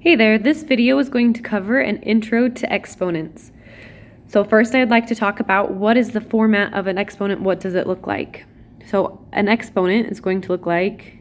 Hey there, this video is going to cover an intro to exponents. So first I'd like to talk about what is the format of an exponent, what does it look like? So an exponent is going to look like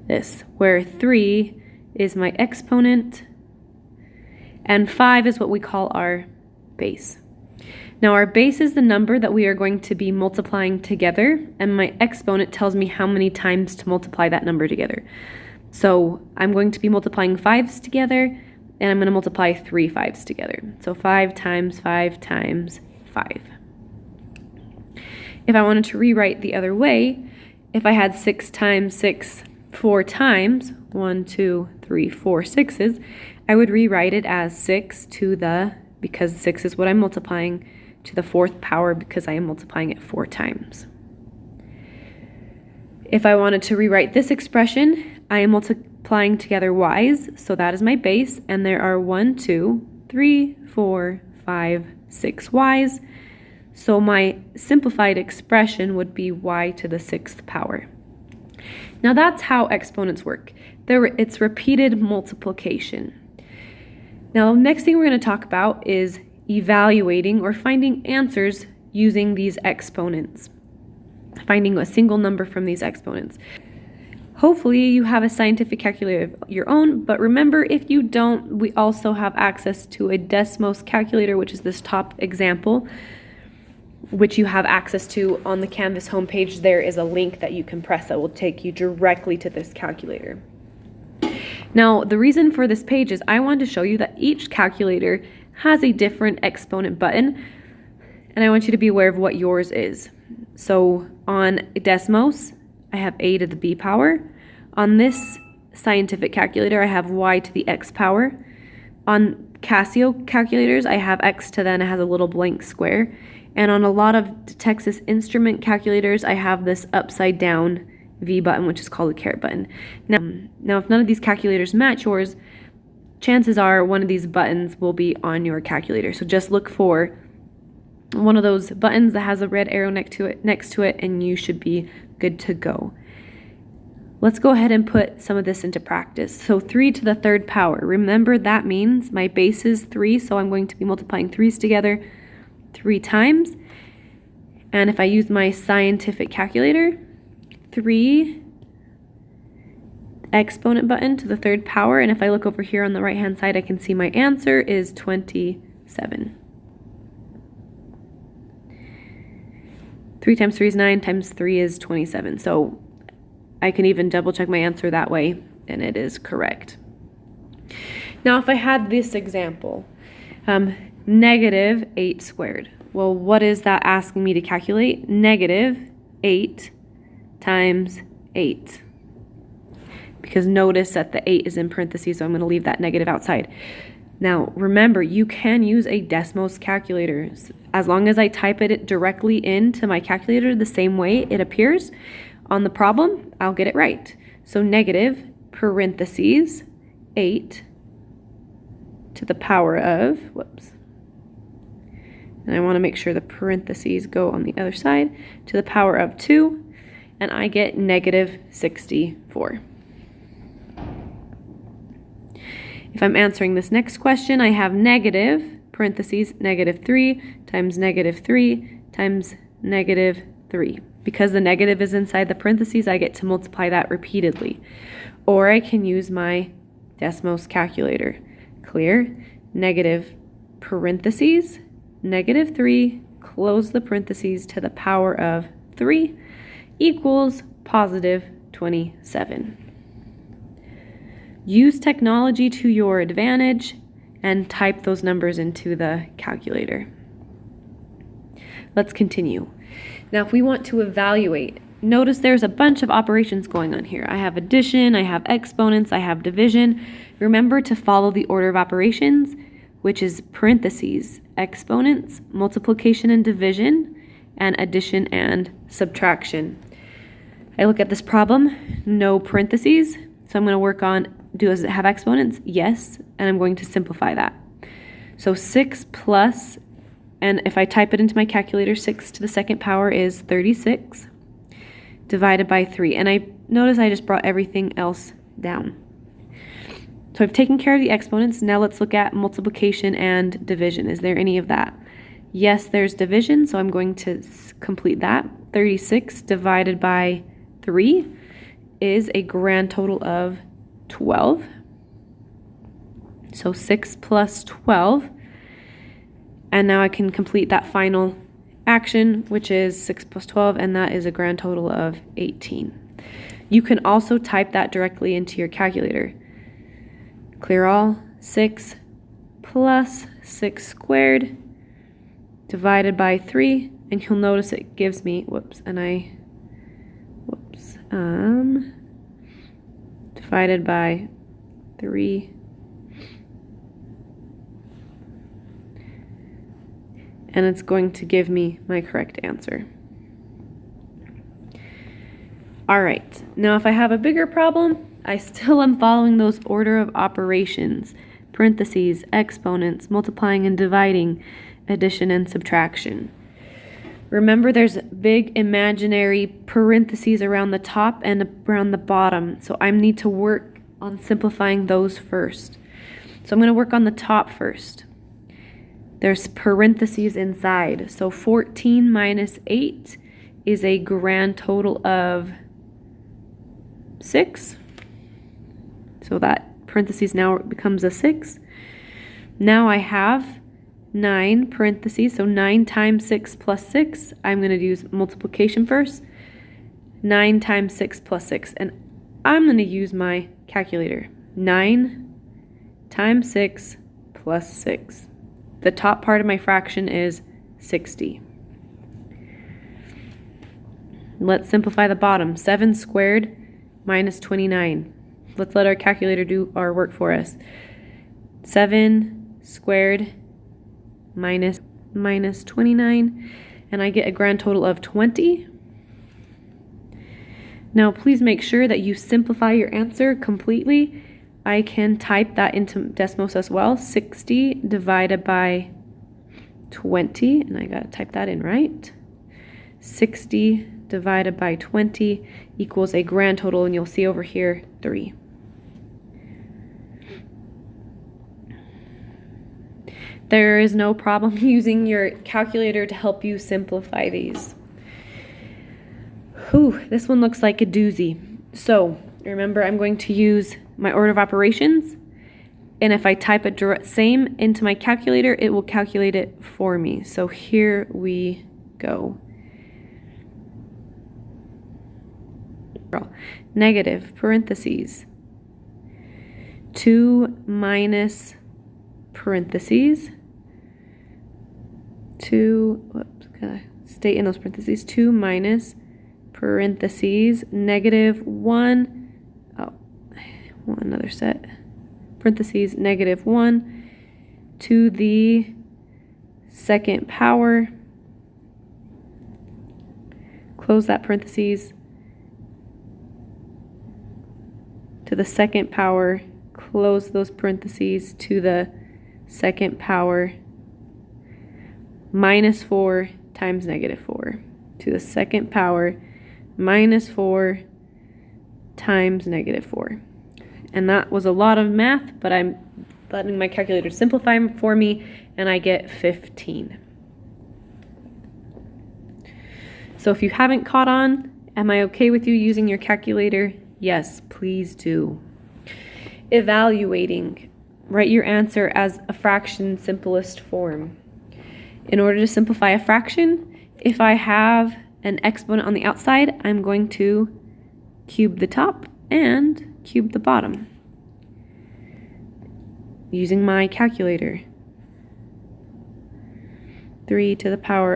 this, where 3 is my exponent and 5 is what we call our base. Now our base is the number that we are going to be multiplying together, and my exponent tells me how many times to multiply that number together. So I'm going to be multiplying 5s together, and I'm going to multiply 3 5s together. So 5 times 5 times 5. If I wanted to rewrite the other way, if I had 6 times 6 4 times, 1, 2, 3, 4 6s, I would rewrite it as 6 to the, because 6 is what I'm multiplying, to the 4th power because I am multiplying it 4 times. If I wanted to rewrite this expression, I am multiplying together y's, so that is my base, and there are 1, 2, 3, 4, 5, 6 y's. So my simplified expression would be y to the 6th power. Now that's how exponents work. It's repeated multiplication. Now the next thing we're going to talk about is evaluating or finding answers using these exponents, finding a single number from these exponents. Hopefully you have a scientific calculator of your own, but remember, if you don't, we also have access to a Desmos calculator, which is this top example, which you have access to on the Canvas homepage. There is a link that you can press that will take you directly to this calculator. Now, the reason for this page is I wanted to show you that each calculator has a different exponent button, and I want you to be aware of what yours is. So on Desmos, I have a to the b power. On this scientific calculator, I have y to the x power. On Casio calculators, I have x to then it has a little blank square. And on a lot of Texas Instrument calculators, I have this upside down V button, which is called a caret button. Now, if none of these calculators match yours, chances are one of these buttons will be on your calculator. So just look for one of those buttons that has a red arrow next to it, and you should be good to go. Let's go ahead and put some of this into practice. So 3 to the 3rd power. Remember, that means my base is 3, so I'm going to be multiplying 3's together 3 times. And if I use my scientific calculator, 3 exponent button to the 3rd power, and if I look over here on the right hand side, I can see my answer is 27. 3 times 3 is 9, times 3 is 27. So I can even double check my answer that way, and it is correct. Now if I had this example, negative 8 squared. Well, what is that asking me to calculate? Negative 8 times 8. Because notice that the 8 is in parentheses, so I'm going to leave that negative outside. Now, remember, you can use a Desmos calculator. As long as I type it directly into my calculator the same way it appears on the problem, I'll get it right. So negative parentheses 8 to the power of, whoops. And I want to make sure the parentheses go on the other side, to the power of 2, and I get negative 64. If I'm answering this next question, I have negative, parentheses, negative 3 times negative 3 times negative 3. Because the negative is inside the parentheses, I get to multiply that repeatedly. Or I can use my Desmos calculator. Clear? Negative parentheses, negative 3, close the parentheses to the power of 3 equals positive 27. Use technology to your advantage and type those numbers into the calculator. Let's continue. Now, if we want to evaluate, notice there's a bunch of operations going on here. I have addition, I have exponents, I have division. Remember to follow the order of operations, which is parentheses, exponents, multiplication and division, and addition and subtraction. I look at this problem, no parentheses, so I'm going to work on, does it have exponents? Yes, and I'm going to simplify that. So 6 plus, and if I type it into my calculator, 6 to the 2nd power is 36 divided by 3. And I notice I just brought everything else down. So I've taken care of the exponents. Now let's look at multiplication and division. Is there any of that? Yes, there's division, so I'm going to complete that. 36 divided by 3 is a grand total of 12. So 6 plus 12. And now I can complete that final action, which is 6 plus 12, and that is a grand total of 18. You can also type that directly into your calculator. Clear all. 6 plus 6 squared divided by 3, and you'll notice it gives me, divided by 3. And it's going to give me my correct answer. All right, now if I have a bigger problem, I still am following those order of operations, parentheses, exponents, multiplying and dividing, addition and subtraction. Remember, there's big imaginary parentheses around the top and around the bottom, so I need to work on simplifying those first. So I'm going to work on the top first. There's parentheses inside. So 14 minus 8 is a grand total of 6. So that parentheses now becomes a 6. Now I have 9 parentheses. So 9 times 6 plus 6. I'm going to use multiplication first. 9 times 6 plus 6. And I'm going to use my calculator. 9 times 6 plus 6. The top part of my fraction is 60. Let's simplify the bottom. 7 squared minus 29. Let's let our calculator do our work for us. 7 squared minus 29, and I get a grand total of 20. Now please make sure that you simplify your answer completely. I can type that into Desmos as well. 60 divided by 20, and I gotta type that in right. 60 divided by 20 equals a grand total, and you'll see over here 3. There is no problem using your calculator to help you simplify these. Whew, this one looks like a doozy. So remember, I'm going to use my order of operations, and if I type it same into my calculator, it will calculate it for me. So here we go. Negative parentheses 2 minus parentheses 2, gotta stay in those parentheses, 2 minus parentheses negative 1, another set, parentheses negative 1 to the second power, close that parentheses, to the second power, close those parentheses, to the second power, minus 4 times negative 4, to the second power, minus 4 times negative 4. And that was a lot of math, but I'm letting my calculator simplify for me, and I get 15. So if you haven't caught on, am I okay with you using your calculator? Yes, please do. Evaluating. Write your answer as a fraction simplest form. In order to simplify a fraction, if I have an exponent on the outside, I'm going to cube the top and cube the bottom using my calculator. 3 to the power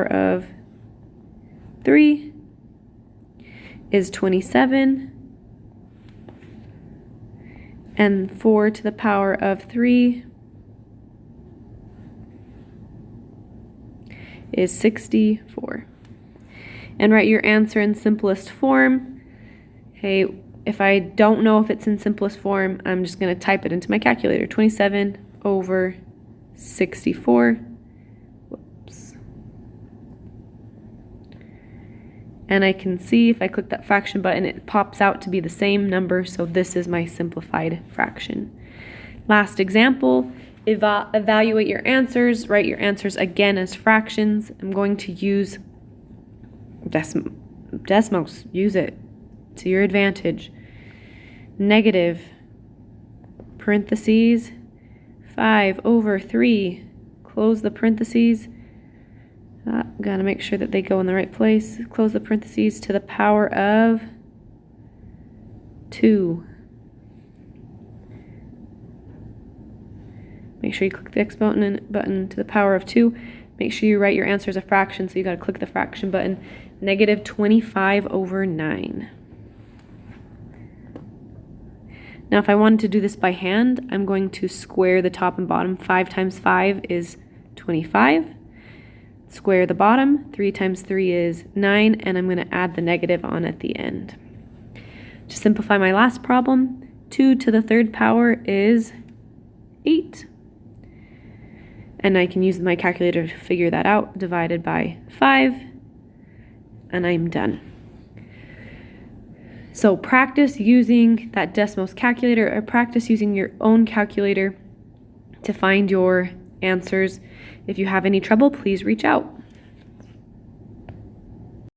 of 3 is 27, and 4 to the power of 3 is 64. And write your answer in simplest form. Hey, if I don't know if it's in simplest form, I'm just going to type it into my calculator. 27 over 64. Whoops. And I can see if I click that fraction button, it pops out to be the same number, so this is my simplified fraction. Last example, evaluate your answers, write your answers again as fractions. I'm going to use Desmos, use it to your advantage. Negative, parentheses, 5/3, close the parentheses. Gotta make sure that they go in the right place. Close the parentheses, to the power of 2. Make sure you click the exponent button, to the power of 2. Make sure you write your answer as a fraction, so you gotta click the fraction button. Negative 25/9. Now if I wanted to do this by hand, I'm going to square the top and bottom. 5 times 5 is 25. Square the bottom. 3 times 3 is 9, and I'm going to add the negative on at the end. To simplify my last problem, 2 to the 3rd power is 8. And I can use my calculator to figure that out. Divided by 5, and I'm done. So practice using that Desmos calculator, or practice using your own calculator to find your answers. If you have any trouble, please reach out.